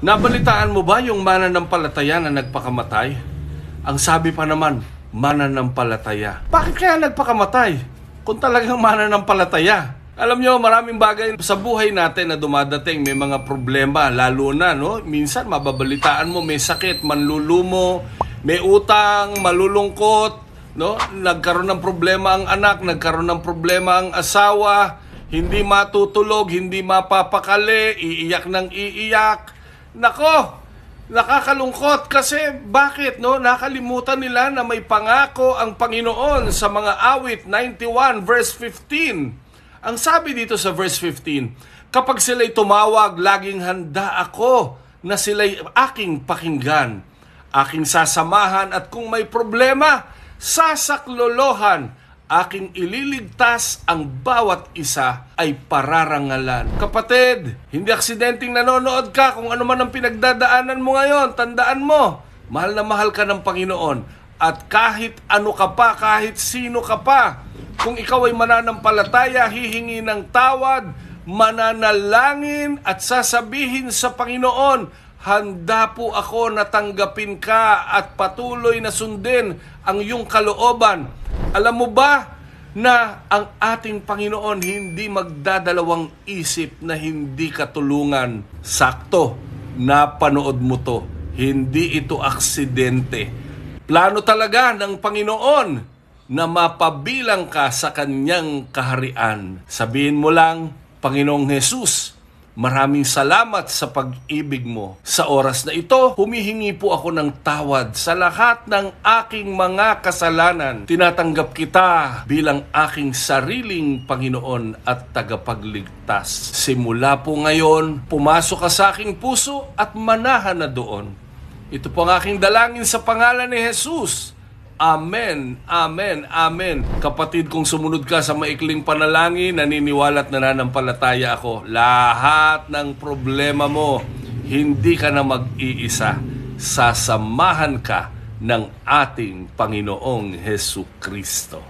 Nabalitaan mo ba yung mananampalataya na nagpakamatay? Ang sabi pa naman, mananampalataya. Bakit kaya nagpakamatay kung talagang mananampalataya? Alam nyo, maraming bagay sa buhay natin na dumadating, may mga problema, lalo na, no? Minsan, mababalitaan mo, may sakit, manlulumo, may utang, malulungkot, no? Nagkaroon ng problema ang anak, nagkaroon ng problema ang asawa, hindi matutulog, hindi mapapakali, iiyak ng iiyak. Nako, nakakalungkot kasi bakit, no? Nakalimutan nila na may pangako ang Panginoon sa mga awit 91 verse 15. Ang sabi dito sa verse 15, kapag sila'y tumawag, laging handa ako na sila'y aking pakinggan, aking sasamahan, at kung may problema, sasaklolohan, aking ililigtas, ang bawat isa ay pararangalan. Kapatid, hindi aksidenteng nanonood ka kung ano man ang pinagdadaanan mo ngayon. Tandaan mo, mahal na mahal ka ng Panginoon. At kahit ano ka pa, kahit sino ka pa, kung ikaw ay mananampalataya, hihingi ng tawad, mananalangin at sasabihin sa Panginoon, handa po ako na tanggapin ka at patuloy na sundin ang iyong kalooban. Alam mo ba na ang ating Panginoon hindi magdadalawang isip na hindi katulungan? Sakto, napanood mo to. Hindi ito aksidente. Plano talaga ng Panginoon na mapabilang ka sa kanyang kaharian. Sabihin mo lang, Panginoong Jesus, maraming salamat sa pag-ibig mo. Sa oras na ito, humihingi po ako ng tawad sa lahat ng aking mga kasalanan. Tinatanggap kita bilang aking sariling Panginoon at tagapagligtas. Simula po ngayon, pumasok ka sa aking puso at manahan na doon. Ito po ang aking dalangin sa pangalan ni Jesus. Amen, amen, amen. Kapatid, kung sumunod ka sa maikling panalangin, naniniwala at nananampalataya ako, lahat ng problema mo, hindi ka na mag-iisa. Sasamahan ka ng ating Panginoong Hesukristo.